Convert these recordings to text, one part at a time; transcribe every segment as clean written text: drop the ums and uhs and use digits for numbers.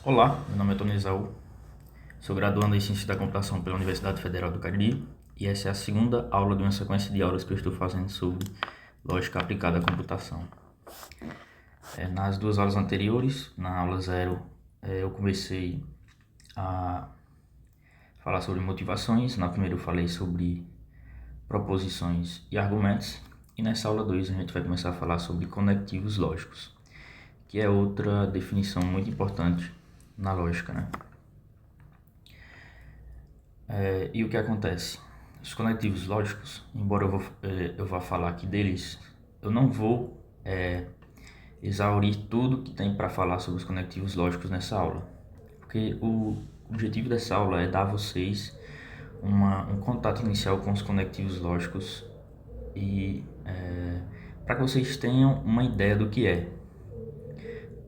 Olá, meu nome é Tony Isaú, sou graduando em Ciência da Computação pela Universidade Federal do Cariri e essa é a segunda aula de uma sequência de aulas que eu estou fazendo sobre lógica aplicada à computação. Nas duas aulas anteriores, na aula 0, eu comecei a falar sobre motivações. Na primeira eu falei sobre proposições e argumentos, e nessa aula 2 a gente vai começar a falar sobre conectivos lógicos, que é outra definição muito importante na lógica, né? E o que acontece? Os conectivos lógicos, embora eu vá falar aqui deles, eu não vou exaurir tudo que tem para falar sobre os conectivos lógicos nessa aula, porque o objetivo dessa aula é dar a vocês um contato inicial com os conectivos lógicos e para que vocês tenham uma ideia do que é.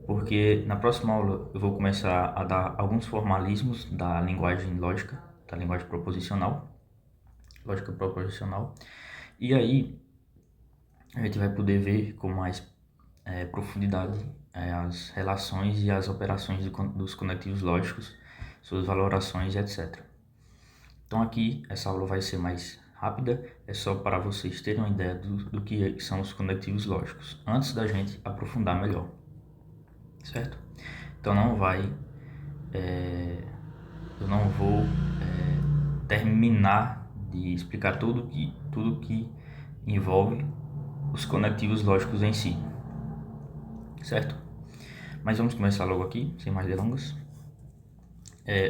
Porque na próxima aula eu vou começar a dar alguns formalismos da linguagem lógica, da linguagem proposicional, lógica proposicional, e aí a gente vai poder ver com mais profundidade as relações e as operações dos conectivos lógicos, suas valorações, etc. Então aqui essa aula vai ser mais rápida, é só para vocês terem uma ideia do que são os conectivos lógicos, antes da gente aprofundar melhor, certo? Então eu não vou terminar de explicar tudo que envolve os conectivos lógicos em si, certo? Mas vamos começar logo aqui, sem mais delongas.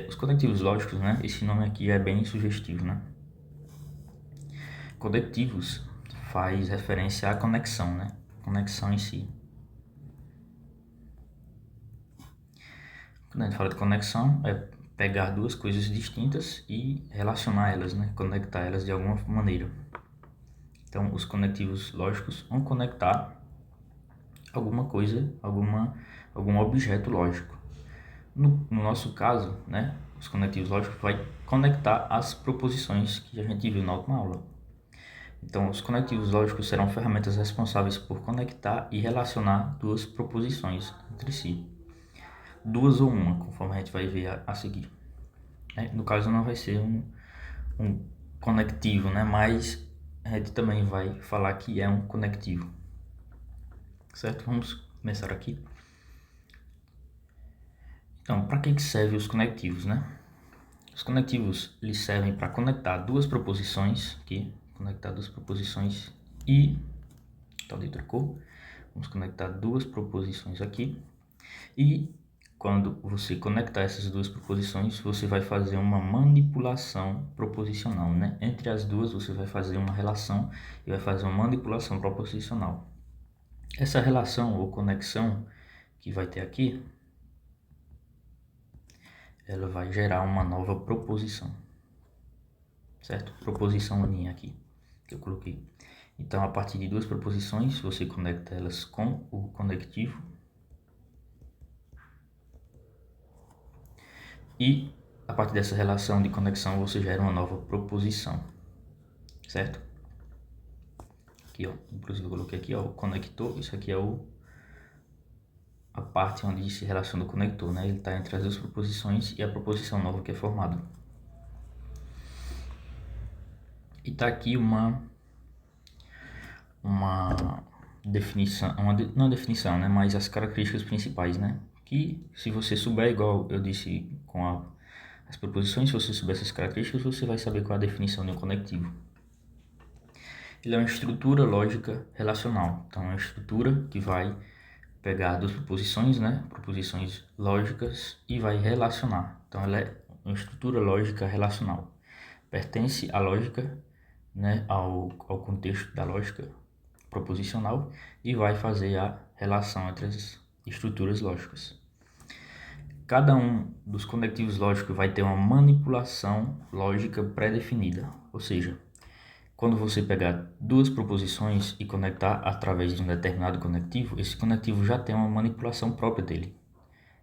Os conectivos lógicos, né? Esse nome aqui é bem sugestivo, né? Conectivos faz referência à conexão, né? Conexão em si. Quando a gente fala de conexão, é pegar duas coisas distintas e relacionar elas, né? Conectar elas de alguma maneira. Então, os conectivos lógicos vão conectar alguma coisa, algum objeto lógico. No nosso caso, né, os conectivos lógicos vai conectar as proposições que a gente viu na última aula. Então, os conectivos lógicos serão ferramentas responsáveis por conectar e relacionar duas proposições entre si. Duas ou uma, conforme a gente vai ver a seguir. No caso, não vai ser um conectivo, né, mas a gente também vai falar que é um conectivo. Certo? Vamos começar aqui. Então, para que servem os conectivos, né? Os conectivos eles servem para conectar duas proposições aqui, conectar duas proposições e tal de trocou. Vamos conectar duas proposições aqui e quando você conectar essas duas proposições, você vai fazer uma manipulação proposicional, né? Entre as duas você vai fazer uma relação e vai fazer uma manipulação proposicional. Essa relação ou conexão que vai ter aqui, ela vai gerar uma nova proposição, certo? Proposição linha aqui, que eu coloquei. Então, a partir de duas proposições, você conecta elas com o conectivo e, a partir dessa relação de conexão, você gera uma nova proposição, certo? Aqui, ó, inclusive eu coloquei aqui, ó, o conector, isso aqui é a parte onde se relaciona o conector, né? Ele está entre as duas proposições e a proposição nova que é formada. E está aqui uma definição, não definição, né? Mas as características principais, né? Que se você souber, igual eu disse com as proposições, se você souber essas características, você vai saber qual é a definição de um conectivo. Ele é uma estrutura lógica relacional. Então, é uma estrutura que vai pegar duas proposições, né? Proposições lógicas e vai relacionar. Então, ela é uma estrutura lógica relacional. Pertence à lógica, né? Ao contexto da lógica proposicional e vai fazer a relação entre as estruturas lógicas. Cada um dos conectivos lógicos vai ter uma manipulação lógica pré-definida, ou seja, quando você pegar duas proposições e conectar através de um determinado conectivo, esse conectivo já tem uma manipulação própria dele.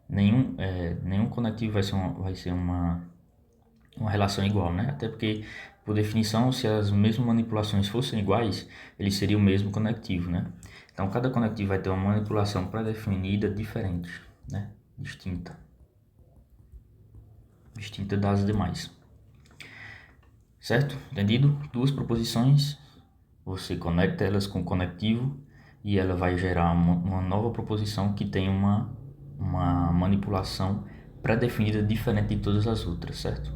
Nenhum conectivo vai ser uma relação igual, né? Até porque, por definição, se as mesmas manipulações fossem iguais, ele seria o mesmo conectivo, né? Então, cada conectivo vai ter uma manipulação pré-definida diferente, né? Distinta. distinta das demais. Certo? Entendido? Duas proposições, você conecta elas com o conectivo e ela vai gerar uma nova proposição que tem uma manipulação pré-definida diferente de todas as outras, certo?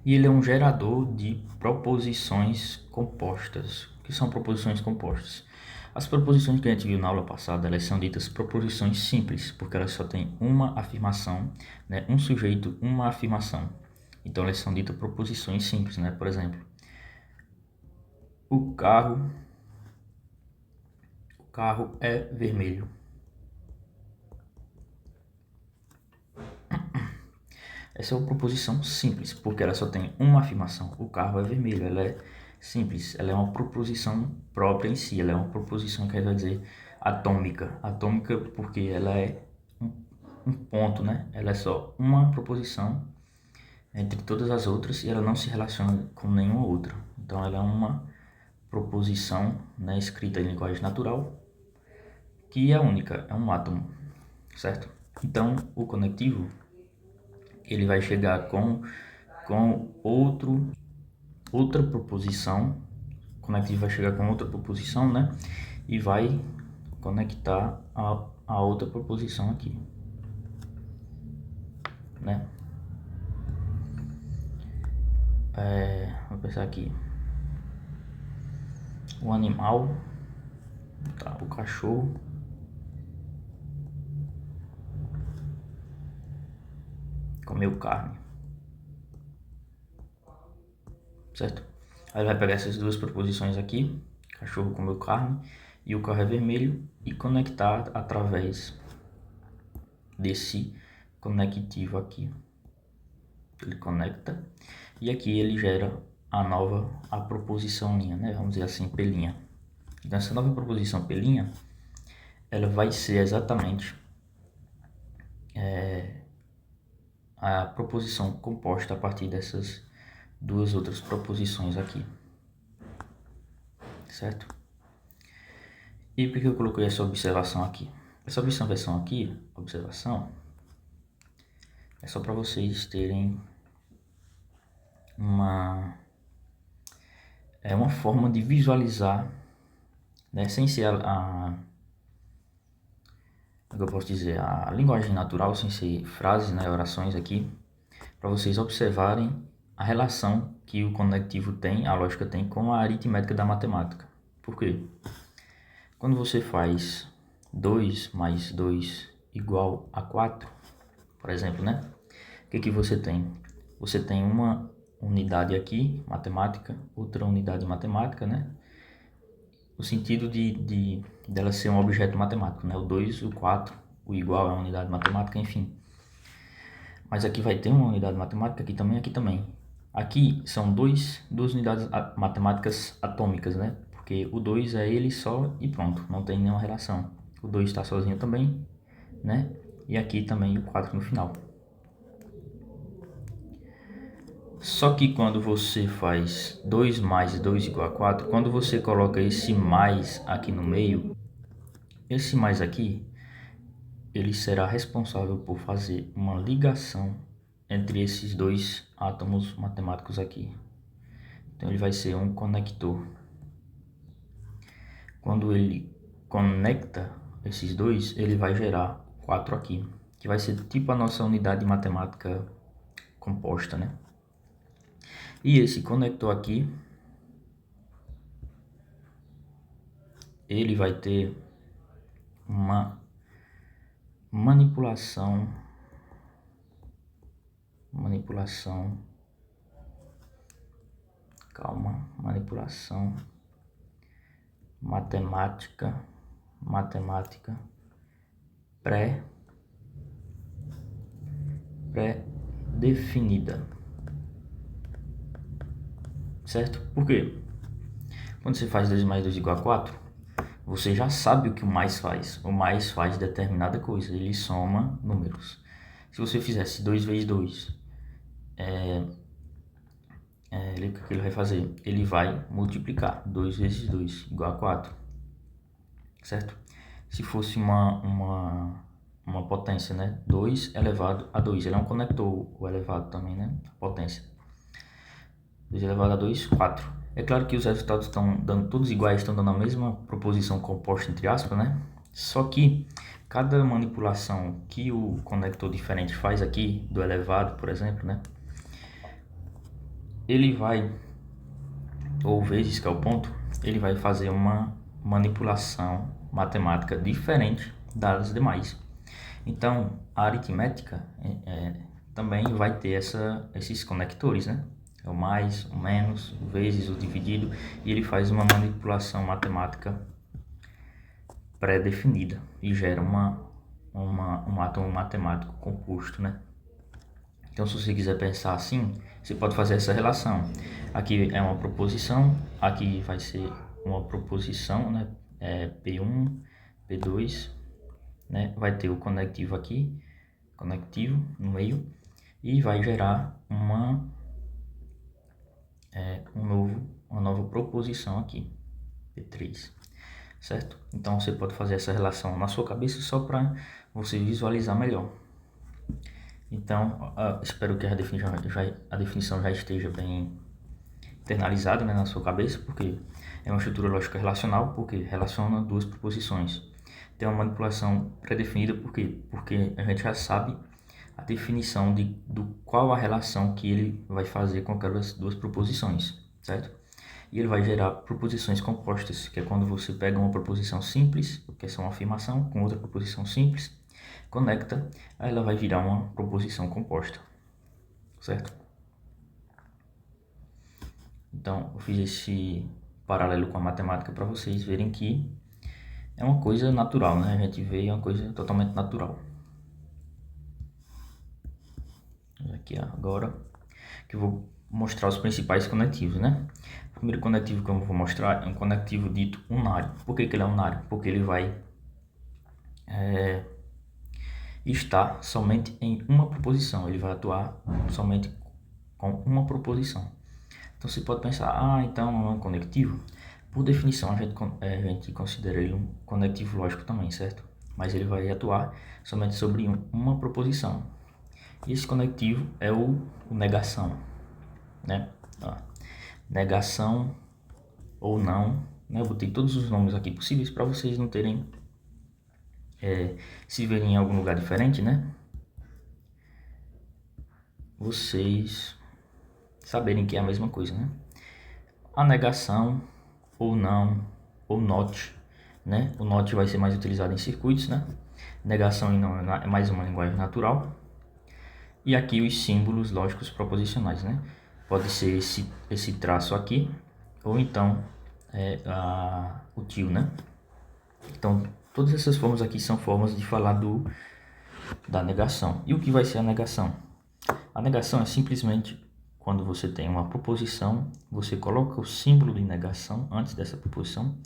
E ele é um gerador de proposições compostas. O que são proposições compostas? As proposições que a gente viu na aula passada, elas são ditas proposições simples, porque elas só têm uma afirmação, né? Um sujeito, uma afirmação. Então elas são ditas proposições simples, né? Por exemplo, o carro é vermelho. Essa é uma proposição simples, porque ela só tem uma afirmação. O carro é vermelho. Ela é simples. Ela é uma proposição própria em si. Ela é uma proposição que vai dizer atômica. Atômica porque ela é um ponto, né? Ela é só uma proposição entre todas as outras e ela não se relaciona com nenhuma outra. Então ela é uma proposição, né, escrita em linguagem natural, que é única, é um átomo, certo? Então o conectivo ele vai chegar com outra proposição, o conectivo vai chegar com outra proposição, né? E vai conectar a outra proposição aqui, né? Vou pensar aqui. O animal, tá? O cachorro comeu carne, certo? Aí vai pegar essas duas proposições aqui, cachorro comeu carne e o carro é vermelho, e conectar através desse conectivo aqui. Ele conecta e aqui ele gera a proposição linha, né? Vamos dizer assim, pelinha. Então essa nova proposição pelinha, ela vai ser exatamente a proposição composta a partir dessas duas outras proposições aqui, certo? E por que eu coloquei essa observação aqui? Essa observação aqui, é só para vocês terem uma forma de visualizar, né, sem ser como eu posso dizer, a linguagem natural, sem ser frases, né, orações aqui, para vocês observarem a relação que o conectivo tem, a lógica tem com a aritmética da matemática. Por quê? Quando você faz 2 mais 2 igual a 4, por exemplo, né? O que você tem? Você tem uma unidade aqui, matemática, outra unidade matemática, né? No sentido dela ser um objeto matemático, né? O 2, o 4, o igual é uma unidade matemática, enfim. Mas aqui vai ter uma unidade matemática, aqui também. Aqui são duas unidades matemáticas atômicas, né? Porque o 2 é ele só e pronto, não tem nenhuma relação. O 2 está sozinho também, né? E aqui também o 4 no final. Só que quando você faz 2 mais 2 igual a 4, quando você coloca esse mais aqui no meio, esse mais aqui, ele será responsável por fazer uma ligação entre esses dois átomos matemáticos aqui. Então ele vai ser um conector. Quando ele conecta esses dois, ele vai gerar 4 aqui, que vai ser tipo a nossa unidade matemática composta, né? E esse conector aqui, ele vai ter uma manipulação matemática pré-definida, certo? Por quê? Quando você faz 2 mais 2 igual a 4, você já sabe o que o mais faz. O mais faz determinada coisa, ele soma números. Se você fizesse 2 vezes 2, o que ele vai fazer? Ele vai multiplicar. 2 vezes 2 igual a 4, certo? Se fosse uma uma potência, né? 2 elevado a 2. Ele é um conector, o elevado também, né? A potência. 2 elevado a 2, 4. É claro que os resultados estão dando todos iguais, estão dando a mesma proposição composta, entre aspas, né? Só que cada manipulação que o conector diferente faz aqui, do elevado, por exemplo, né? Ele vai, ou vezes que é o ponto, ele vai fazer uma manipulação matemática diferente das demais. Então, a aritmética também vai ter esses conectores, né? É o mais, o menos, o vezes, o dividido, e ele faz uma manipulação matemática pré-definida e gera um átomo matemático composto, né? Então, se você quiser pensar assim, você pode fazer essa relação. Aqui é uma proposição, aqui vai ser uma proposição, né? P1, P2, né? Vai ter o conectivo aqui, conectivo no meio, e vai gerar uma nova proposição aqui, P3, certo? Então você pode fazer essa relação na sua cabeça só para você visualizar melhor. Então, espero que a definição já esteja bem internalizada, né, na sua cabeça, porque é uma estrutura lógica relacional, porque relaciona duas proposições. Tem uma manipulação pré-definida, por quê? Porque a gente já sabe a definição do qual a relação que ele vai fazer com aquelas duas proposições, certo? E ele vai gerar proposições compostas, que é quando você pega uma proposição simples, que é só uma afirmação, com outra proposição simples, conecta, aí ela vai virar uma proposição composta, certo? Então, eu fiz esse paralelo com a matemática para vocês verem que é uma coisa natural, né? A gente vê uma coisa totalmente natural. Aqui agora que eu vou mostrar os principais conectivos, né? O primeiro conectivo que eu vou mostrar é um conectivo dito unário. Por que ele é unário? Porque ele vai estar somente em uma proposição, ele vai atuar somente com uma proposição. Então você pode pensar, então é um conectivo? Por definição, a gente considera ele um conectivo lógico também, certo? Mas ele vai atuar somente sobre uma proposição. E esse conectivo é o negação, né? Negação ou não, né? Eu botei todos os nomes aqui possíveis para vocês não terem, se verem em algum lugar diferente, né? Vocês saberem que é a mesma coisa, né? A negação ou não, ou not, né? O not vai ser mais utilizado em circuitos, né? Negação e não é mais uma linguagem natural. E aqui os símbolos lógicos proposicionais, né? Pode ser esse traço aqui, ou então o tio, né? Então, todas essas formas aqui são formas de falar da negação. E o que vai ser a negação? A negação é simplesmente quando você tem uma proposição, você coloca o símbolo de negação antes dessa proposição,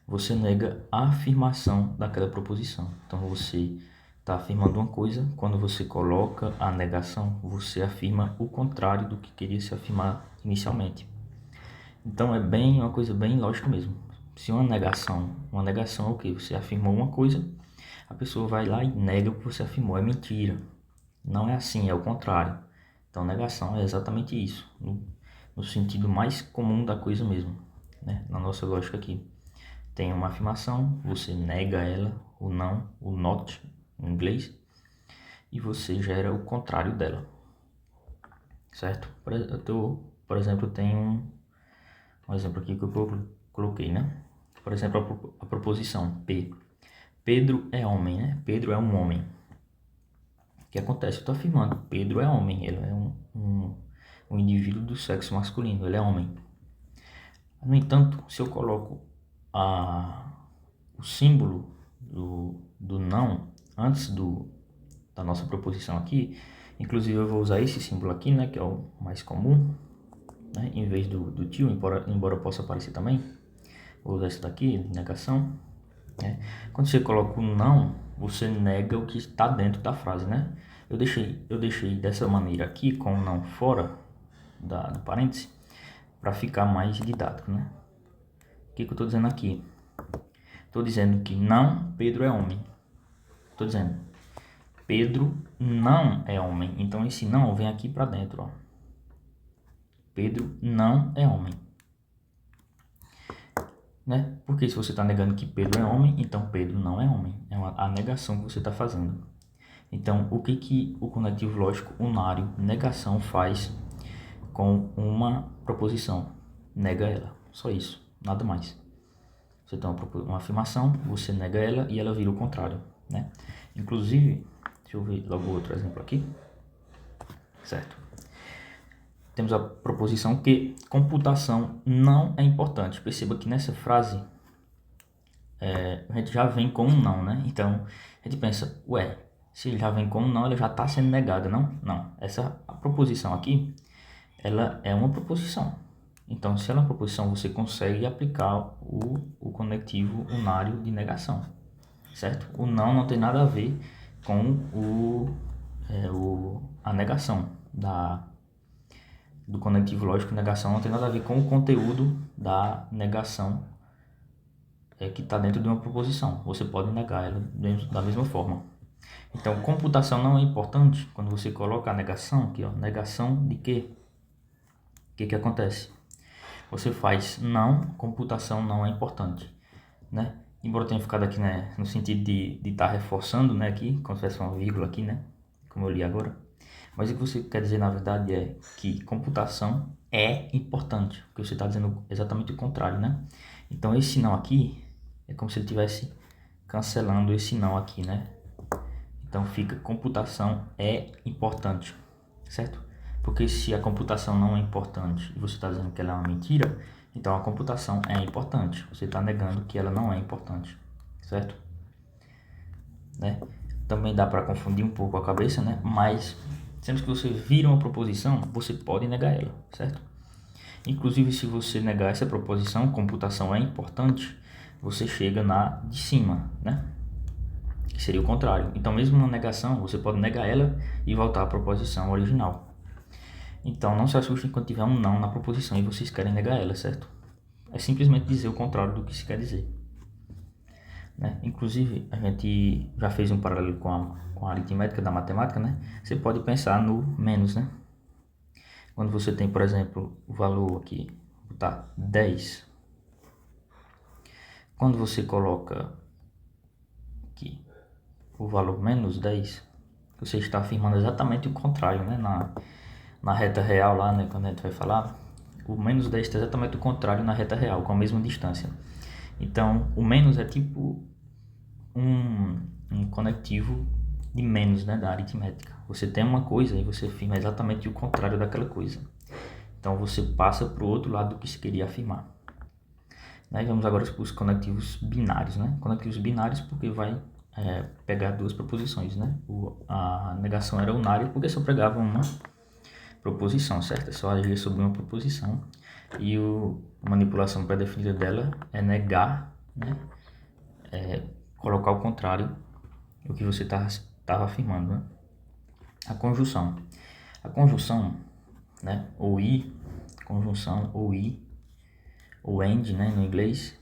você nega a afirmação daquela proposição. Então você está afirmando uma coisa, quando você coloca a negação, você afirma o contrário do que queria se afirmar inicialmente. Então é uma coisa bem lógica mesmo. Se uma negação é o que? Você afirmou uma coisa, a pessoa vai lá e nega o que você afirmou, é mentira. Não é assim, é o contrário. Então negação é exatamente isso, no sentido mais comum da coisa mesmo, né? Na nossa lógica aqui. Tem uma afirmação, você nega ela, o não, o not, em inglês, e você gera o contrário dela, certo? Por exemplo, tem um exemplo aqui que eu coloquei, né? Por exemplo, a proposição P. Pedro é homem, né? Pedro é um homem. O que acontece? Eu estou afirmando, Pedro é homem, ele é um indivíduo do sexo masculino, ele é homem. No entanto, se eu coloco o símbolo do não antes da nossa proposição aqui, inclusive eu vou usar esse símbolo aqui, né, que é o mais comum, né, em vez do tio, embora possa aparecer também, vou usar esse daqui, negação, né. Quando você coloca o não, você nega o que está dentro da frase, né. Eu deixei dessa maneira aqui, com o não fora do parêntese, para ficar mais didático, né. O que eu estou dizendo aqui? Estou dizendo que não, Pedro é homem. Estou dizendo. Pedro não é homem. Então esse não vem aqui para dentro, ó. Pedro não é homem, né? Porque se você está negando que Pedro é homem, então Pedro não é homem. É a negação que você está fazendo. Então, o que o conectivo lógico unário negação faz com uma proposição? Nega ela. Só isso, nada mais. Você tem uma afirmação, você nega ela e ela vira o contrário, né? Inclusive, deixa eu ver logo outro exemplo aqui. Certo. Temos a proposição que computação não é importante. Perceba que nessa frase a gente já vem com um não, né? Então a gente pensa, ué, se ele já vem com um não, ela já está sendo negada, não? Não. A proposição aqui, ela é uma proposição. Então, se ela é uma proposição, você consegue aplicar o conectivo unário de negação, certo? O não tem nada a ver com a negação do conectivo lógico. Negação não tem nada a ver com o conteúdo da negação que está dentro de uma proposição. Você pode negar ela da mesma forma. Então, computação não é importante. Quando você coloca a negação aqui, ó, negação de quê? O que acontece? Você faz não, computação não é importante, né? Embora tenha ficado aqui, né, no sentido de estar reforçando, né, aqui, como se fosse uma vírgula aqui, né, como eu li agora. Mas o que você quer dizer, na verdade, é que computação é importante, porque você está dizendo exatamente o contrário, né? Então, esse não aqui é como se ele estivesse cancelando esse não aqui, né? Então, fica computação é importante, certo? Porque se a computação não é importante e você está dizendo que ela é uma mentira, então a computação é importante. Você está negando que ela não é importante, certo? Né? Também dá para confundir um pouco a cabeça, né? Mas sempre que você vira uma proposição, você pode negar ela, certo? Inclusive, se você negar essa proposição, computação é importante, você chega na de cima, né? Que seria o contrário. Então, mesmo na negação, você pode negar ela e voltar à proposição original. Então, não se assustem quando tiver um não na proposição e vocês querem negar ela, certo? É simplesmente dizer o contrário do que se quer dizer, né? Inclusive, a gente já fez um paralelo com a aritmética da matemática, né? Você pode pensar no menos, né? Quando você tem, por exemplo, o valor aqui, tá, 10. Quando você coloca aqui o valor menos 10, você está afirmando exatamente o contrário, né? Na reta real lá, né, quando a gente vai falar, o menos 10 está exatamente o contrário na reta real, com a mesma distância. Então, o menos é tipo um conectivo de menos, né, da aritmética. Você tem uma coisa e você afirma exatamente o contrário daquela coisa. Então, você passa para o outro lado do que se queria afirmar. Né? Vamos agora para os conectivos binários, né? Conectivos binários porque vai pegar duas proposições, né? A negação era unária porque só pegava uma proposição, certo? É só agir sobre uma proposição. E a manipulação pré-definida dela é negar, né? Colocar o contrário do que você estava afirmando, né? A conjunção. A conjunção, né? Ou i, conjunção, ou i, ou and, né? No inglês,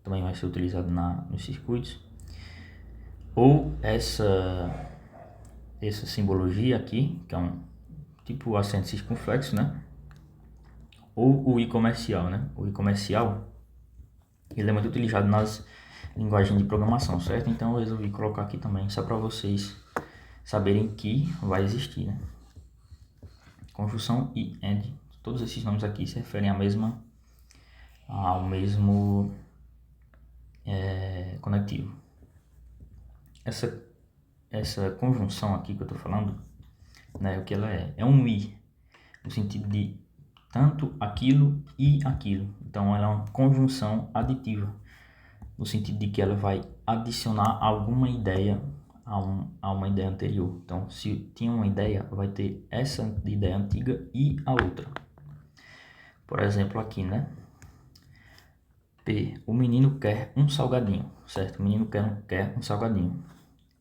também vai ser utilizado nos circuitos. Ou essa simbologia aqui, que é um tipo acento circunflexo, né? Ou o i comercial, né? O i comercial, ele é muito utilizado nas linguagens de programação, certo? Então eu resolvi colocar aqui também, só para vocês saberem que vai existir, né? Conjunção e and, todos esses nomes aqui se referem ao mesmo conectivo. Essa conjunção aqui que eu estou falando, né, o que ela é um i, no sentido de tanto aquilo e aquilo. Então ela é uma conjunção aditiva, no sentido de que ela vai adicionar alguma ideia a uma ideia anterior. Então, se tinha uma ideia, vai ter essa ideia antiga e a outra. Por exemplo, aqui, né? P. O menino quer um salgadinho, certo? O menino quer um salgadinho.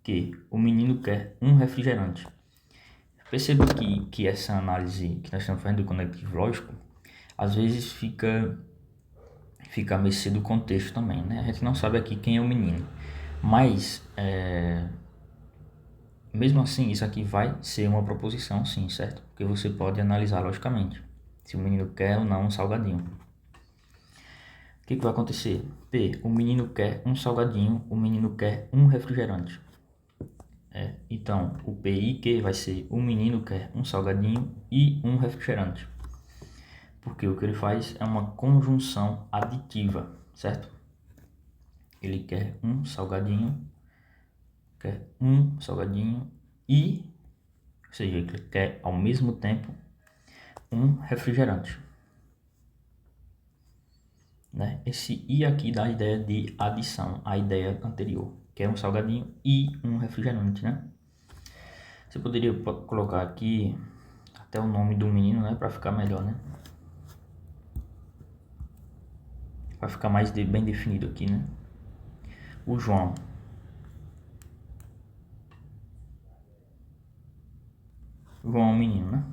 Q. O menino quer um refrigerante. Perceba que essa análise que nós estamos fazendo do conectivo lógico, às vezes fica a mercê do contexto também, né? A gente não sabe aqui quem é o menino, mas Mesmo assim, isso aqui vai ser uma proposição, sim, certo? Porque você pode analisar logicamente se o menino quer ou não um salgadinho. O que vai acontecer? P. O menino quer um salgadinho, o menino quer um refrigerante. Então, o P e Q vai ser o menino quer um salgadinho e um refrigerante. Porque o que ele faz é uma conjunção aditiva, certo? Ele quer um salgadinho e, ou seja, ele quer ao mesmo tempo um refrigerante. Né? Esse "e" aqui dá a ideia de adição à ideia anterior, que é um salgadinho e um refrigerante, né? Você poderia colocar aqui até o nome do menino, né, para ficar melhor, né? Para ficar mais bem definido aqui, né? O João. O João é um menino, né?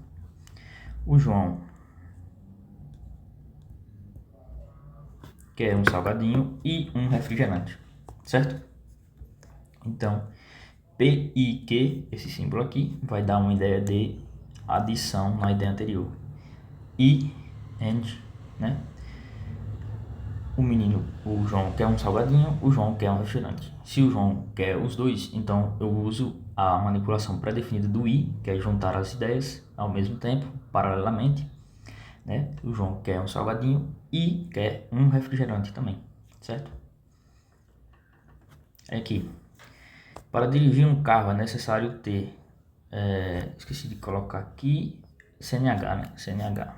O João quer um salgadinho e um refrigerante, certo? Então, P e Q, esse símbolo aqui, vai dar uma ideia de adição na ideia anterior. E, and, né? O João quer um salgadinho, o João quer um refrigerante. Se o João quer os dois, então eu uso a manipulação pré-definida do "e", que é juntar as ideias ao mesmo tempo, paralelamente, né? O João quer um salgadinho e quer um refrigerante também, certo? Aqui, para dirigir um carro é necessário ter, esqueci de colocar aqui, CNH, né? CNH.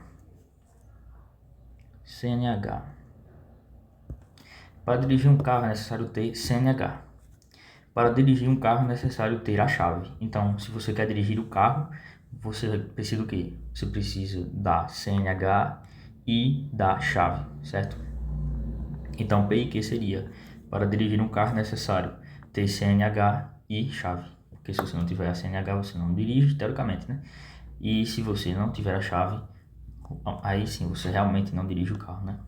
Para dirigir um carro é necessário ter CNH. Para dirigir um carro é necessário ter a chave. Então, se você quer dirigir o carro, você precisa do quê? Você precisa da CNH e da chave, certo? Então, P e Q seria: para dirigir um carro é necessário ter CNH e chave. Porque se você não tiver a CNH, você não dirige, teoricamente, né? E se você não tiver a chave, aí sim você realmente não dirige o carro, né?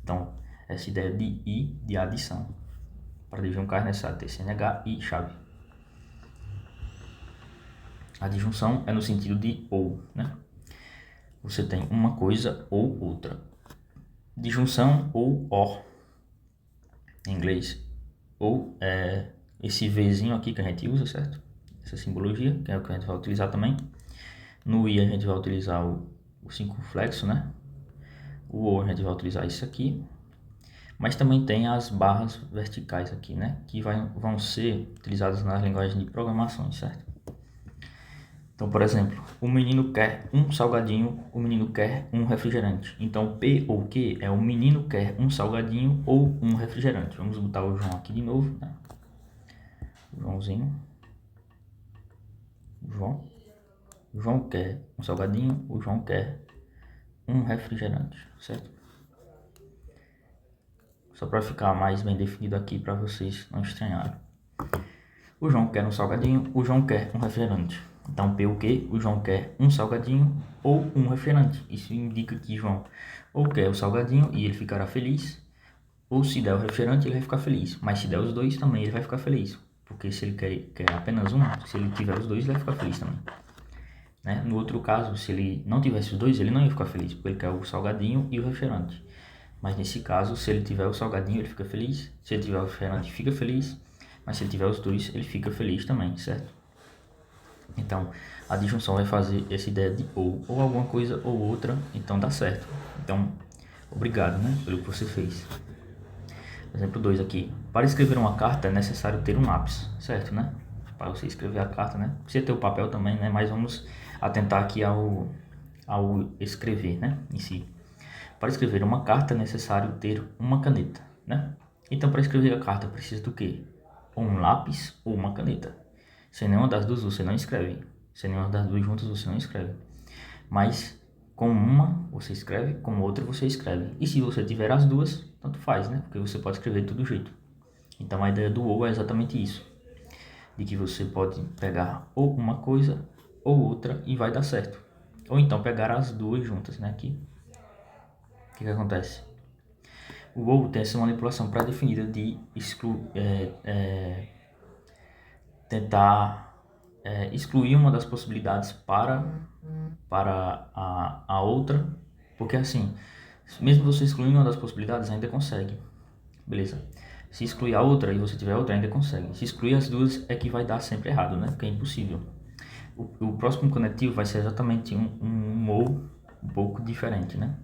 Então, essa ideia de "e" de adição. Para dirigir um carro é necessário ter CNH e chave. A disjunção é no sentido de ou, né? Você tem uma coisa ou outra. Disjunção ou or, em inglês. Ou esse Vzinho aqui que a gente usa, certo? Essa simbologia, que é o que a gente vai utilizar também. No "i" a gente vai utilizar o circunflexo, né? O "ou" a gente vai utilizar isso aqui. Mas também tem as barras verticais aqui, né? Que vão ser utilizadas nas linguagens de programação, certo? Então, por exemplo, o menino quer um salgadinho, o menino quer um refrigerante. Então, P ou Q é o menino quer um salgadinho ou um refrigerante. Vamos botar o João aqui de novo, né? Joãozinho. João. O João quer um salgadinho, o João quer um refrigerante, certo? Só para ficar mais bem definido aqui para vocês não estranharem. O João quer um salgadinho, o João quer um refrigerante. Então, P o quê? O João quer um salgadinho ou um refrigerante. Isso indica que João ou quer o salgadinho e ele ficará feliz, ou se der o refrigerante ele vai ficar feliz. Mas se der os dois também ele vai ficar feliz. Porque se ele quer apenas um, se ele tiver os dois ele vai ficar feliz também. Né? No outro caso, se ele não tivesse os dois, ele não ia ficar feliz, porque ele quer o salgadinho e o refrigerante. Mas nesse caso, se ele tiver o salgadinho, ele fica feliz. Se ele tiver o refrigerante, fica feliz. Mas se ele tiver os dois, ele fica feliz também, certo? Então, a disjunção vai fazer essa ideia de ou alguma coisa ou outra, então dá certo. Então, obrigado, né, pelo que você fez. Exemplo 2 aqui. Para escrever uma carta é necessário ter um lápis, certo, né? Para você escrever a carta, né? Precisa ter o papel também, né? Mas vamos atentar aqui ao escrever, né, em si. Para escrever uma carta é necessário ter uma caneta, né? Então, para escrever a carta precisa do quê? Ou um lápis ou uma caneta. Sem nenhuma das duas você não escreve. Sem nenhuma das duas juntas você não escreve. Mas com uma você escreve, com outra você escreve. E se você tiver as duas, tanto faz, né? Porque você pode escrever de todo jeito. Então a ideia do ou é exatamente isso. De que você pode pegar ou uma coisa ou outra e vai dar certo. Ou então pegar as duas juntas, né? Aqui. O que acontece? O ou tem essa manipulação pré-definida de tentar excluir uma das possibilidades para a outra, porque assim, mesmo você excluindo uma das possibilidades, ainda consegue, beleza? Se excluir a outra e você tiver outra, ainda consegue. Se excluir as duas, é que vai dar sempre errado, né? Porque é impossível. O próximo conectivo vai ser exatamente um ou um pouco diferente, né?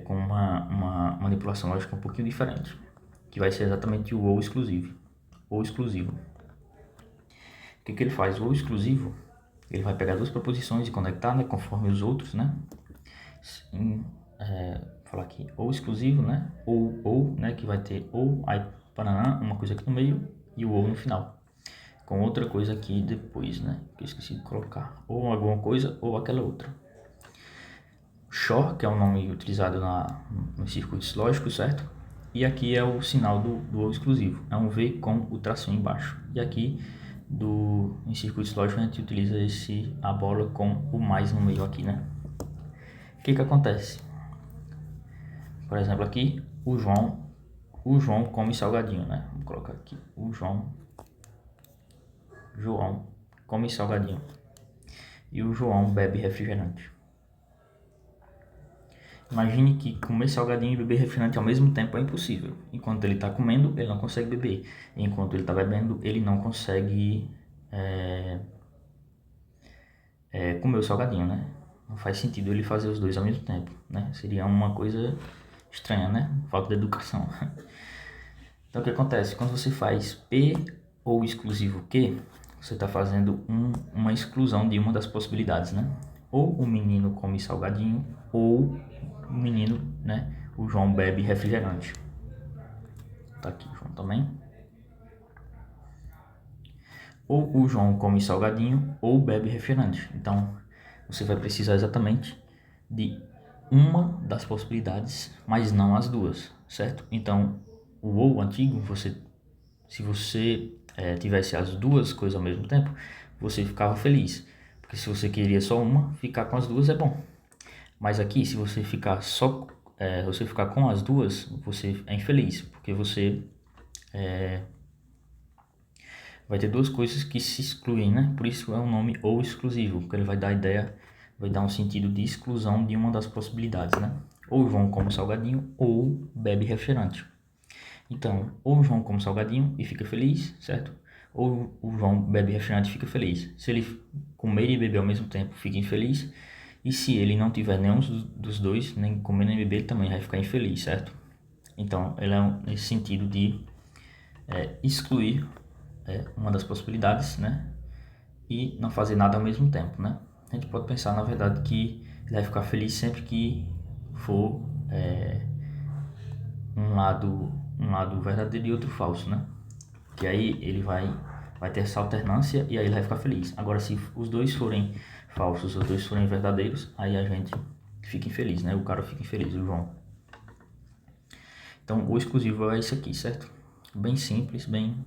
Com uma manipulação lógica um pouquinho diferente, que vai ser exatamente o ou exclusivo. Ou exclusivo. O que ele faz? O ou exclusivo, ele vai pegar duas proposições e conectar, né? Conforme os outros, né? Falar aqui, ou exclusivo, né? Ou, né? Que vai ter ou, aí, paraná, uma coisa aqui no meio e o ou no final. Com outra coisa aqui depois, né? Que eu esqueci de colocar. Ou alguma coisa ou aquela outra. SHOR, que é o nome utilizado nos circuitos lógicos, certo? E aqui é o sinal do ou exclusivo. É um V com o tracinho embaixo. E aqui, em circuitos lógicos, a gente utiliza a bola com o mais no meio aqui, né? O que acontece? Por exemplo, aqui, o João come salgadinho, né? Vou colocar aqui, o João come salgadinho. E o João bebe refrigerante. Imagine que comer salgadinho e beber refrigerante ao mesmo tempo é impossível. Enquanto ele está comendo, ele não consegue beber. Enquanto ele está bebendo, ele não consegue comer o salgadinho, né? Não faz sentido ele fazer os dois ao mesmo tempo, né? Seria uma coisa estranha, né? Falta de educação. Então o que acontece? Quando você faz P ou exclusivo Q, você está fazendo uma exclusão de uma das possibilidades, né? Ou o menino come salgadinho, ou o menino, né? O João bebe refrigerante. Tá aqui o João também. Ou o João come salgadinho, ou bebe refrigerante. Então você vai precisar exatamente de uma das possibilidades, mas não as duas, certo? Então o ou antigo, se você tivesse as duas coisas ao mesmo tempo, você ficava feliz. Porque se você queria só uma, ficar com as duas é bom. Mas aqui, se você ficar você ficar com as duas, você é infeliz. Porque você vai ter duas coisas que se excluem, né? Por isso é o nome ou exclusivo, porque ele vai dar a ideia, vai dar um sentido de exclusão de uma das possibilidades, né? Ou João come salgadinho ou bebe refrigerante. Então, ou o João come salgadinho e fica feliz, certo? Ou o João bebe refrigerante e fica feliz. Se ele comer e beber ao mesmo tempo, fica infeliz. E se ele não tiver nenhum dos dois, nem comer nem beber, ele também vai ficar infeliz, certo? Então, ele é nesse sentido de excluir uma das possibilidades, né? E não fazer nada ao mesmo tempo, né? A gente pode pensar, na verdade, que ele vai ficar feliz sempre que for um lado verdadeiro e outro falso, né? Que aí ele vai ter essa alternância e aí ele vai ficar feliz. Agora, se os dois forem falsos, os dois forem verdadeiros, aí a gente fica infeliz, né? O cara fica infeliz, o João. Então, o exclusivo é isso aqui, certo? Bem simples, bem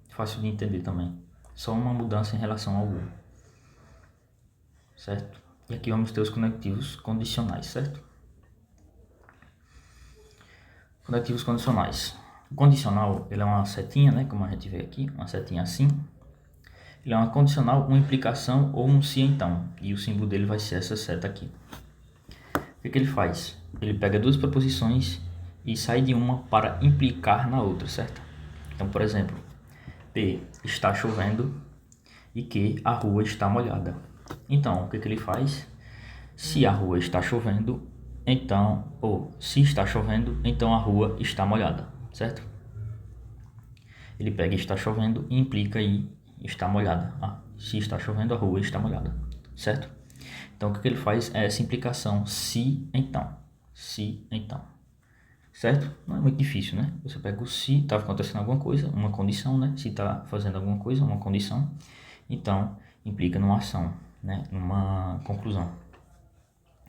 fácil de entender também. Só uma mudança em relação ao U, certo? E aqui vamos ter os conectivos condicionais, certo? Conectivos condicionais. O condicional, ele é uma setinha, né? Como a gente vê aqui, uma setinha assim. Ele é uma condicional, uma implicação ou um se então. E o símbolo dele vai ser essa seta aqui. O que ele faz? Ele pega duas proposições e sai de uma para implicar na outra, certo? Então, por exemplo, P está chovendo e que a rua está molhada. Então, o que ele faz? Se a rua está chovendo, então, ou se está chovendo, então a rua está molhada, certo? Ele pega está chovendo e implica aí está molhada. Se está chovendo, a rua está molhada, certo? Então, o que ele faz é essa implicação se, então. Se, então. Certo? Não é muito difícil, né? Você pega o se, está acontecendo alguma coisa, uma condição, né? Se está fazendo alguma coisa, uma condição. Então, implica numa ação, né? Numa conclusão.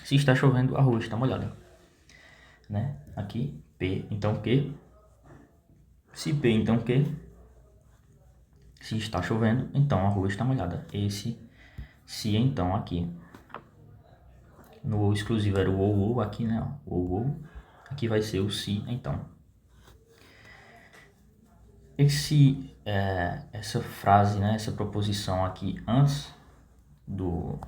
Se está chovendo, a rua está molhada. Né? Aqui, P, então Q. Se P, então Q. Se está chovendo, então a rua está molhada. Esse se então aqui. No exclusivo era o ou aqui, né? O ou. Aqui vai ser o se então. Essa frase, né, essa proposição aqui antes do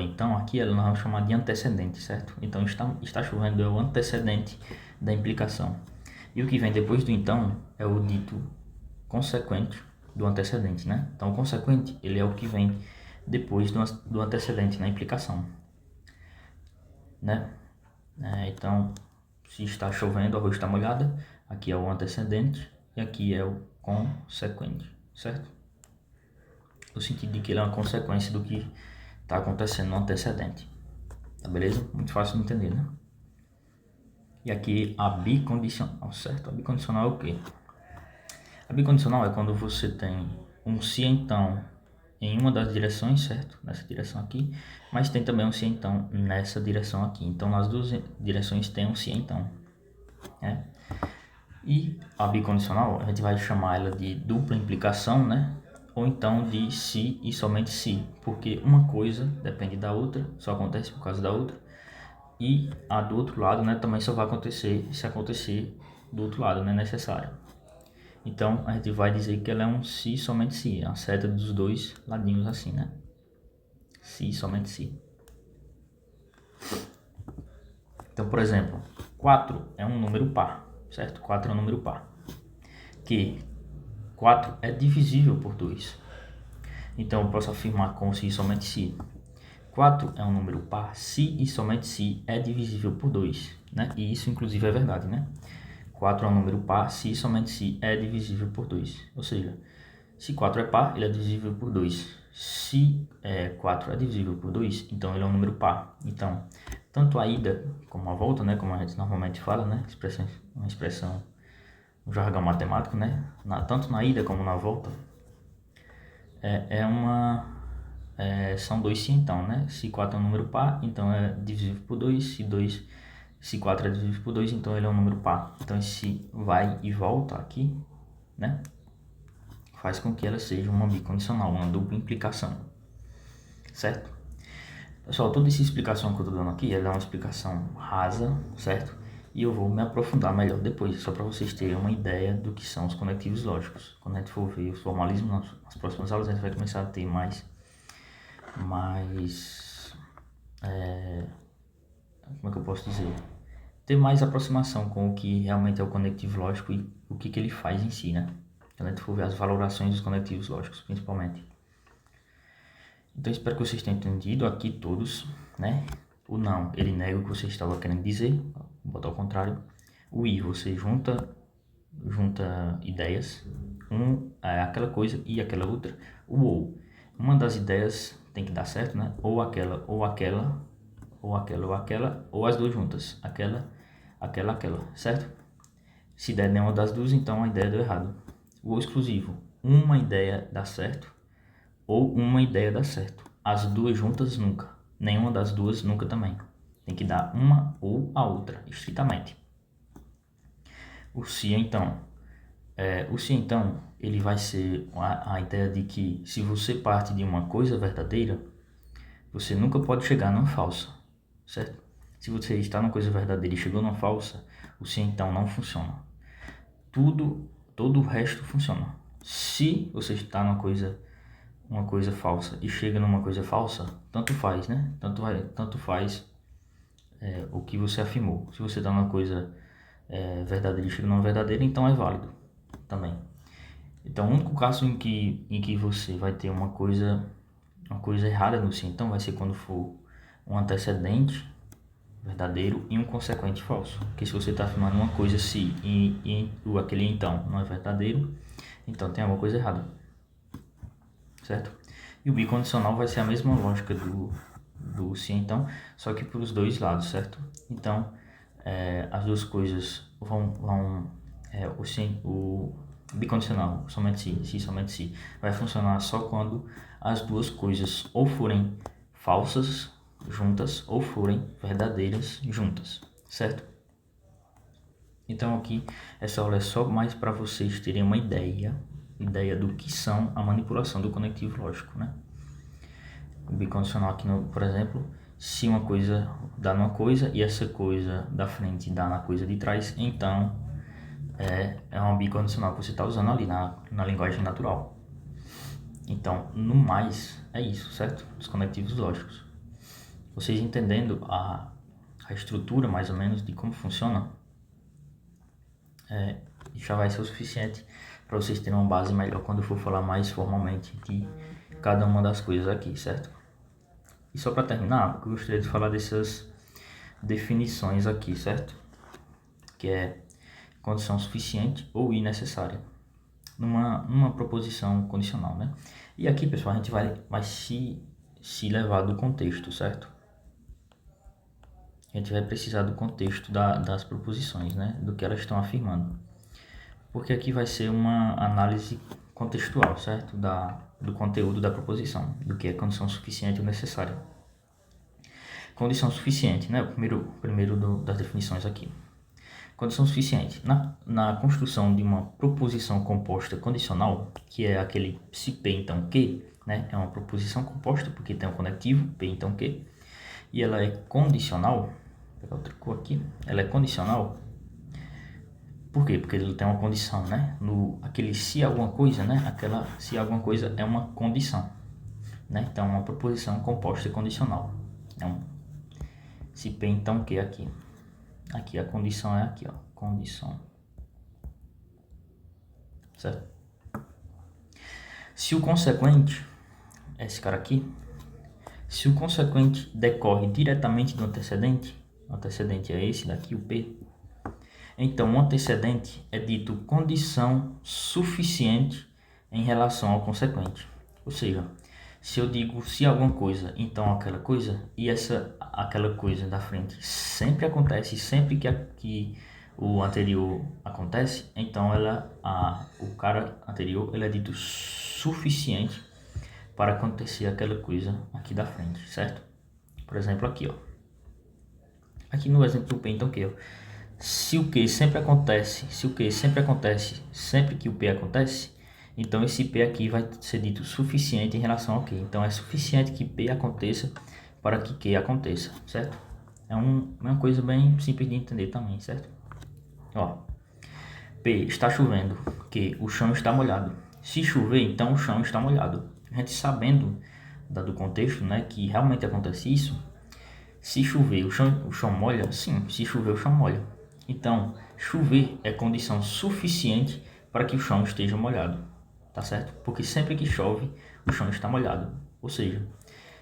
então, aqui ela nós vamos chamar de antecedente, certo? Então está chovendo é o antecedente da implicação. E o que vem depois do então é o dito consequente do antecedente, né? Então o consequente ele é o que vem depois do antecedente na implicação, né? Então, se está chovendo, a rua está molhada, aqui é o antecedente e aqui é o consequente, certo? No sentido de que ele é uma consequência do que está acontecendo no antecedente. Tá beleza? Muito fácil de entender, né? E aqui a bicondicional, certo? A bicondicional é o quê? A bicondicional é quando você tem um se então em uma das direções, certo? Nessa direção aqui, mas tem também um se então nessa direção aqui. Então nas duas direções tem um se então, né? E a bicondicional a gente vai chamar ela de dupla implicação, né? Ou então de se e somente se, porque uma coisa depende da outra, só acontece por causa da outra. E a do outro lado, né, também só vai acontecer se acontecer do outro lado, não é necessário. Então a gente vai dizer que ela é um se somente se, a seta dos dois ladinhos assim, né? Se somente se. Então, por exemplo, 4 é um número par, certo? 4 é um número par. Que 4 é divisível por 2. Então eu posso afirmar com se somente se 4 é um número par se e somente se é divisível por 2, né? E isso inclusive é verdade, né? 4 é um número par se e somente se é divisível por 2. Ou seja, se 4 é par, ele é divisível por 2. Se 4 é divisível por 2, então ele é um número par. Então, tanto a ida como a volta, né? Como a gente normalmente fala, né? Uma expressão, um jargão matemático, né? Tanto na ida como na volta, são dois se então, né? Se 4 é um número par, então é divisível por 2. Se 4 é divisível por 2, então ele é um número par. Então esse vai e volta aqui, né? Faz com que ela seja uma bicondicional, uma dupla implicação, certo? Pessoal, toda essa explicação que eu estou dando aqui, ela é uma explicação rasa, certo? E eu vou me aprofundar melhor depois, só para vocês terem uma ideia do que são os conectivos lógicos. Quando a gente for ver os formalismos nas próximas aulas, a gente vai começar a ter mais como é que eu posso dizer? Ter mais aproximação com o que realmente é o conectivo lógico e o que ele faz em si, né? Quando a gente for ver as valorações dos conectivos lógicos, principalmente. Então, espero que vocês tenham entendido aqui todos, né? O não, ele nega o que você estava querendo dizer, vou botar ao contrário. O i, você junta ideias, aquela coisa e aquela outra. O ou, uma das ideias tem que dar certo, né? Ou aquela, ou aquela, ou aquela, ou aquela, ou as duas juntas. Aquela, certo? Se der nenhuma das duas, então a ideia deu errado. O ou exclusivo, uma ideia dá certo, ou uma ideia dá certo. As duas juntas nunca. Nenhuma das duas nunca também. Tem que dar uma ou a outra, estritamente. O se então. Ele vai ser a ideia de que se você parte de uma coisa verdadeira, você nunca pode chegar numa falsa, certo? Se você está numa coisa verdadeira e chegou numa falsa, o se então não funciona. Todo o resto funciona. Se você está numa uma coisa falsa e chega numa coisa falsa, tanto faz, né? Tanto faz o que você afirmou. Se você está numa coisa verdadeira e chega numa verdadeira, então é válido também. Então, o único caso em que você vai ter uma coisa errada no se então vai ser quando for um antecedente verdadeiro e um consequente falso. Porque se você está afirmando uma coisa se e aquele então não é verdadeiro, então tem alguma coisa errada, certo? E o bicondicional vai ser a mesma lógica do se então, só que para os dois lados, certo? Então, as duas coisas o bicondicional, somente se, somente se, vai funcionar só quando as duas coisas ou forem falsas juntas ou forem verdadeiras juntas, certo? Então aqui essa aula é só mais para vocês terem uma ideia do que são a manipulação do conectivo lógico, né? O bicondicional aqui, por exemplo, se uma coisa dá numa coisa e essa coisa da frente dá na coisa de trás, então é uma bicondicional que você está usando ali na linguagem natural. Então, no mais, é isso, certo? Os conectivos lógicos. Vocês entendendo a estrutura, mais ou menos, de como funciona, já vai ser o suficiente para vocês terem uma base melhor quando eu for falar mais formalmente de cada uma das coisas aqui, certo? E só para terminar, eu gostaria de falar dessas definições aqui, certo? Que é condição suficiente ou necessária numa proposição condicional, né? E aqui, pessoal, a gente vai se levar do contexto, certo? A gente vai precisar do contexto das proposições, né? Do que elas estão afirmando. Porque aqui vai ser uma análise contextual, certo? Do conteúdo da proposição, do que é condição suficiente ou necessária. Condição suficiente, né? O primeiro das definições aqui. Condição suficiente. Na construção de uma proposição composta condicional, que é aquele se P então Q, né? É uma proposição composta porque tem um conectivo, P então Q, e ela é condicional. Vou pegar outra cor aqui. Ela é condicional. Por quê? Porque ele tem uma condição, né? Aquele se alguma coisa, né? Aquela se alguma coisa é uma condição, né? Então, uma proposição composta condicional. Se P então Q aqui. Aqui a condição é aqui, ó, condição, certo? Se o consequente, esse cara aqui, se o consequente decorre diretamente do antecedente, o antecedente é esse daqui, o P, então o antecedente é dito condição suficiente em relação ao consequente. Ou seja, se eu digo se alguma coisa, então aquela coisa, e aquela coisa da frente sempre acontece, sempre que o anterior acontece, então o cara anterior ele é dito suficiente para acontecer aquela coisa aqui da frente, certo? Por exemplo, aqui, ó. Aqui no exemplo do P, então, que se o que sempre acontece, sempre que o P acontece, então esse P aqui vai ser dito suficiente em relação ao Q. Então é suficiente que P aconteça para que Q aconteça, certo? É uma coisa bem simples de entender também, certo? Ó, P está chovendo, que o chão está molhado. Se chover, então o chão está molhado. A gente sabendo do contexto, né, que realmente acontece isso, se chover, o chão molha? Sim, se chover, o chão molha. Então, chover é condição suficiente para que o chão esteja molhado, tá certo? Porque sempre que chove, o chão está molhado. Ou seja,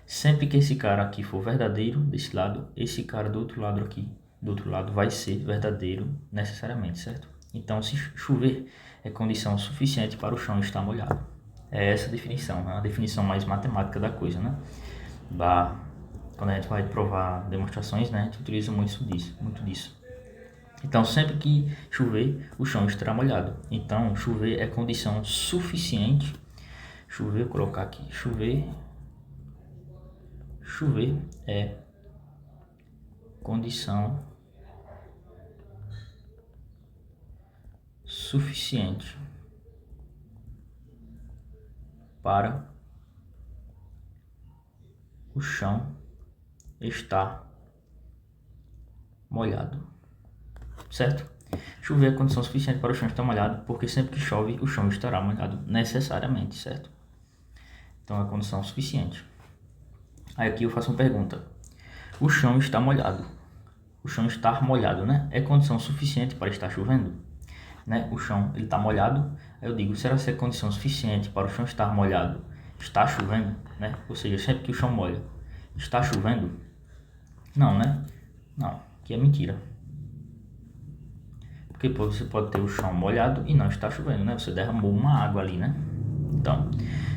sempre que esse cara aqui for verdadeiro desse lado, esse cara do outro lado aqui, do outro lado, vai ser verdadeiro necessariamente, certo? Então, se chover é condição suficiente para o chão estar molhado. É essa a definição, né? A definição mais matemática da coisa, né? Quando a gente vai provar demonstrações, né, a gente utiliza muito disso. Então, sempre que chover, o chão estará molhado. Então, chover é condição suficiente. Chover, vou colocar aqui, chover é condição suficiente para o chão estar molhado, certo? Chover é condição suficiente para o chão estar molhado, porque sempre que chove, o chão estará molhado necessariamente, certo? Então, é condição suficiente. Aí aqui eu faço uma pergunta. O chão está molhado. O chão estar molhado, né? É condição suficiente para estar chovendo? Né? O chão ele está molhado. Aí eu digo, será que é condição suficiente para o chão estar molhado? Está chovendo, né? Ou seja, sempre que o chão molha, está chovendo? Não, né? Não, que é mentira. Porque você pode ter o chão molhado e não está chovendo, né? Você derramou uma água ali, né? Então,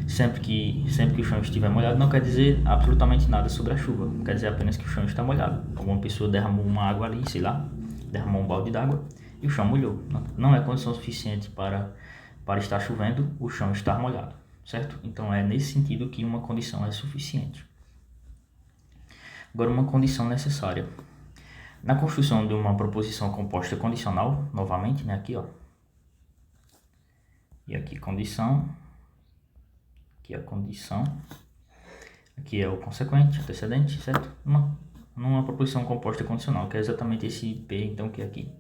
sempre que o chão estiver molhado não quer dizer absolutamente nada sobre a chuva. Quer dizer apenas que o chão está molhado. Alguma pessoa derramou uma água ali, sei lá, derramou um balde d'água e o chão molhou. Não é condição suficiente para estar chovendo o chão estar molhado, certo? Então é nesse sentido que uma condição é suficiente. Agora, uma condição necessária. Na construção de uma proposição composta condicional, novamente, né, aqui, ó. E aqui condição. Aqui a condição. Aqui é o consequente, antecedente, certo? Numa proposição composta condicional, que é exatamente esse P, então, que é aqui.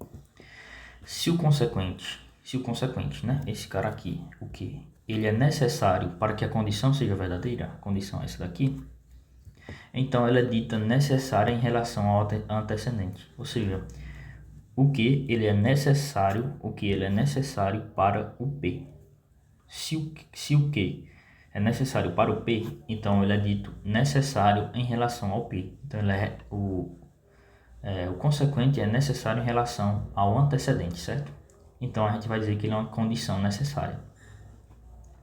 se o consequente, né, esse cara aqui, o que? Ele é necessário para que a condição seja verdadeira, a condição é essa daqui, então ela é dita necessária em relação ao antecedente, ou seja, o que ele é necessário para o P. Se o que é necessário para o P, então ele é dito necessário em relação ao P. Então ele o consequente é necessário em relação ao antecedente, certo? Então a gente vai dizer que ele é uma condição necessária,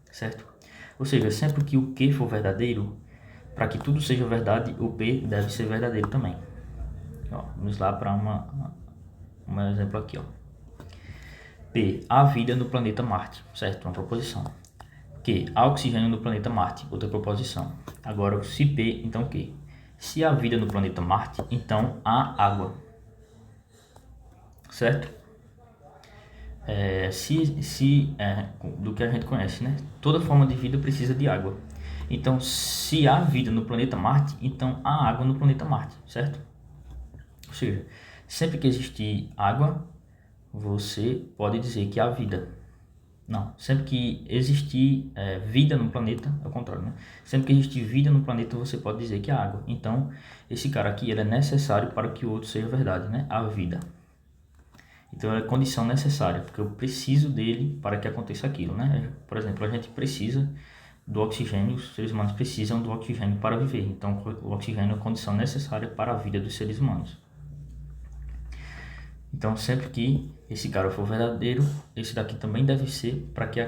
certo? Ou seja, sempre que o que for verdadeiro, para que tudo seja verdade, o P deve ser verdadeiro também. Ó, vamos lá para um exemplo aqui, ó. P, há vida no planeta Marte, certo? Uma proposição. Q, há oxigênio no planeta Marte, outra proposição. Agora, se P, então Q. Se há vida no planeta Marte, então há água, certo? Do que a gente conhece, né? Toda forma de vida precisa de água. Então, se há vida no planeta Marte, então há água no planeta Marte, certo? Ou seja, sempre que existir água, você pode dizer que há vida. Não, sempre que existir vida no planeta, é o contrário, né? Sempre que existir vida no planeta, você pode dizer que há água. Então, esse cara aqui ele é necessário para que o outro seja verdade, né? A vida. Então, é condição necessária, porque eu preciso dele para que aconteça aquilo, né? Por exemplo, a gente precisa do oxigênio, os seres humanos precisam do oxigênio para viver. Então, o oxigênio é a condição necessária para a vida dos seres humanos. Então, sempre que esse cara for verdadeiro, esse daqui também deve ser para que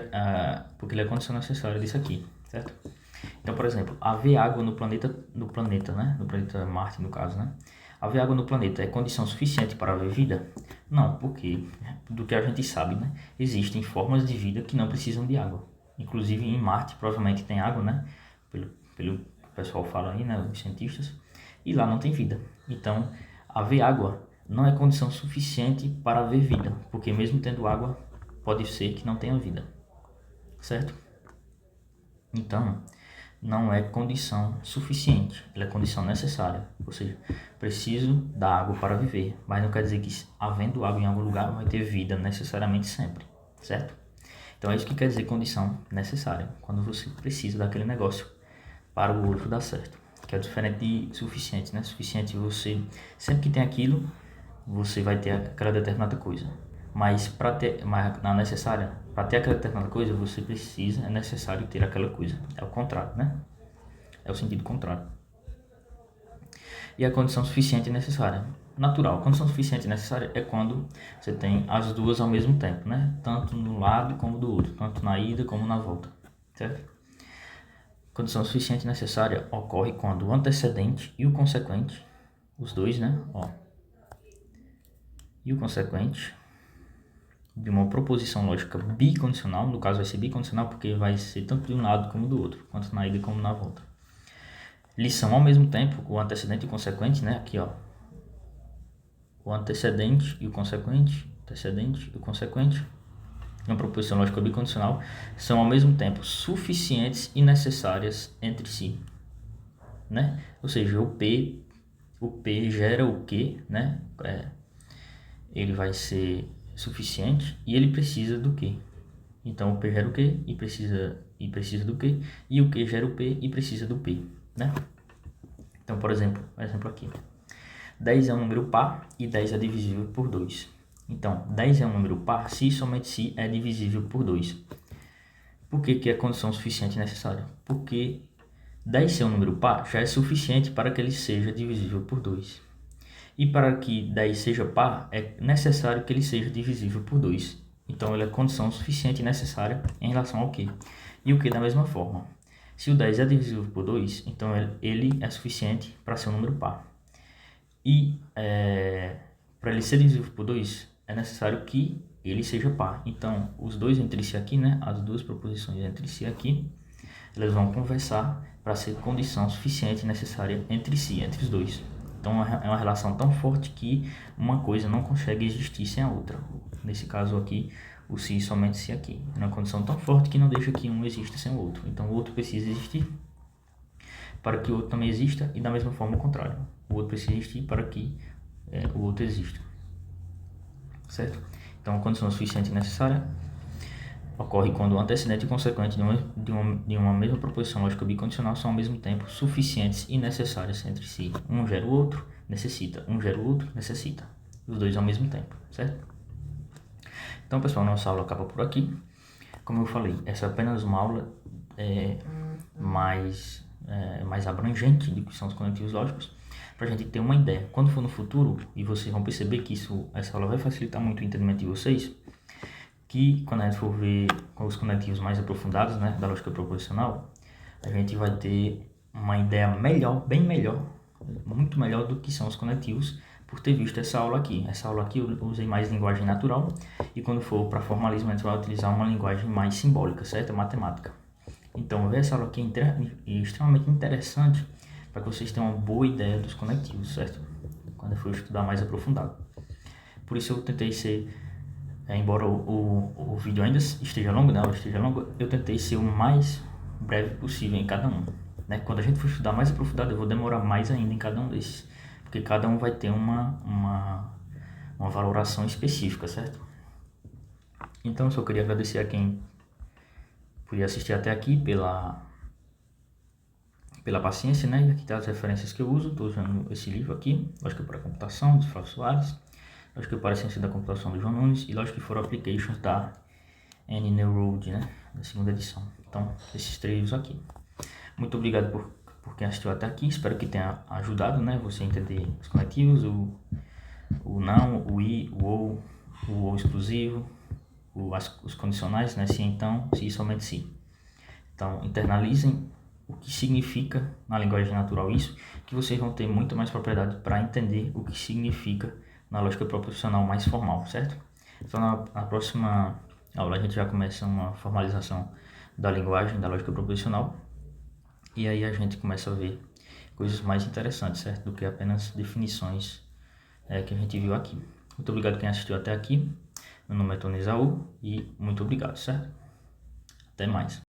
porque ele é a condição necessária disso aqui, certo? Então, por exemplo, haver água no planeta, né? No planeta Marte, no caso, né? Haver água no planeta é condição suficiente para haver vida? Não, porque do que a gente sabe, né? Existem formas de vida que não precisam de água. Inclusive em Marte provavelmente tem água, né? Pelo que o pessoal fala aí, né? Os cientistas. E lá não tem vida. Então, haver água não é condição suficiente para haver vida, porque mesmo tendo água, pode ser que não tenha vida, certo? Então, não é condição suficiente, ela é condição necessária, ou seja, preciso da água para viver, mas não quer dizer que havendo água em algum lugar vai ter vida necessariamente sempre, certo? Então é isso que quer dizer condição necessária, quando você precisa daquele negócio para o outro dar certo, que é diferente de suficiente, né? Suficiente você, sempre que tem aquilo, você vai ter aquela determinada coisa. Mas na necessária, para ter aquela determinada coisa, é necessário ter aquela coisa. É o contrário, né? É o sentido contrário. E a condição suficiente e necessária. Natural. A condição suficiente e necessária é quando você tem as duas ao mesmo tempo, né? Tanto no lado como do outro. Tanto na ida como na volta. Certo? Condição suficiente e necessária ocorre quando o antecedente e o consequente, os dois, né? Ó, e o consequente de uma proposição lógica bicondicional, no caso vai ser bicondicional porque vai ser tanto de um lado como do outro, quanto na ida como na volta. Lição ao mesmo tempo, o antecedente e o consequente, né? Aqui, ó. O antecedente e o consequente, de uma proposição lógica bicondicional, são ao mesmo tempo suficientes e necessárias entre si, né? Ou seja, o P gera o Q, né? Ele vai ser suficiente e ele precisa do Q. Então o P gera o Q e precisa do Q, e o Q gera o P e precisa do P, né? Então, por exemplo, aqui. 10 é um número par e 10 é divisível por 2. Então, 10 é um número par se e somente se é divisível por 2. Por que é condição suficiente e necessária? Porque 10 ser um número par já é suficiente para que ele seja divisível por 2. E para que 10 seja par, é necessário que ele seja divisível por 2. Então, ele é condição suficiente e necessária em relação ao Q. E o Q da mesma forma. Se o 10 é divisível por 2, então ele é suficiente para ser um número par. E para ele ser divisível por 2, é necessário que ele seja par. Então, os dois entre si aqui, né, as duas proposições entre si aqui, elas vão conversar para ser condição suficiente e necessária entre si, entre os dois. Então, é uma relação tão forte que uma coisa não consegue existir sem a outra. Nesse caso aqui, o se somente se aqui. É uma condição tão forte que não deixa que um exista sem o outro. Então, o outro precisa existir para que o outro também exista, e da mesma forma o contrário. O outro precisa existir para que o outro exista. Certo? Então, a condição suficiente e necessária ocorre quando o antecedente e consequente de uma mesma proposição lógica bicondicional são ao mesmo tempo suficientes e necessárias entre si. Um gera o outro, necessita. Um gera o outro, necessita. Os dois ao mesmo tempo, certo? Então, pessoal, nossa aula acaba por aqui. Como eu falei, essa é apenas uma aula mais abrangente de que são os conectivos lógicos, para a gente ter uma ideia. Quando for no futuro, e vocês vão perceber que essa aula vai facilitar muito o entendimento de vocês, que quando a gente for ver os conectivos mais aprofundados, né, da lógica proposicional, a gente vai ter uma ideia melhor, bem melhor, muito melhor do que são os conectivos, por ter visto essa aula aqui. Essa aula aqui eu usei mais linguagem natural, e quando for para formalismo a gente vai utilizar uma linguagem mais simbólica, certo? Matemática. Então, ver essa aula aqui é extremamente interessante para que vocês tenham uma boa ideia dos conectivos, certo? Quando eu for estudar mais aprofundado. Por isso eu tentei ser, embora o vídeo ainda esteja longo, né, a aula esteja longa, eu tentei ser o mais breve possível em cada um. Né? Quando a gente for estudar mais aprofundado, eu vou demorar mais ainda em cada um desses, porque cada um vai ter uma valoração específica, certo? Então, eu só queria agradecer a quem podia assistir até aqui pela paciência, né? E aqui tá as referências que eu uso. Estou usando esse livro aqui, Lógica para a Computação, de Flávio Soares, Lógica para a Ciência da Computação, do João Nunes, e Logic for Applications, da Annie Neurode, né? Da segunda edição. Então, esses três livros aqui. Muito obrigado por quem assistiu até aqui. Espero que tenha ajudado, né? Você a entender os conectivos, o não, o i, o ou exclusivo, os condicionais, né? Se então, se e somente se. Então, internalizem o que significa na linguagem natural isso, que vocês vão ter muito mais propriedade para entender o que significa na lógica proposicional mais formal, certo? Então, na próxima aula a gente já começa uma formalização da linguagem, da lógica proposicional, e aí a gente começa a ver coisas mais interessantes, certo? Do que apenas definições que a gente viu aqui. Muito obrigado quem assistiu até aqui. Meu nome é Tony Isaú e muito obrigado, certo? Até mais.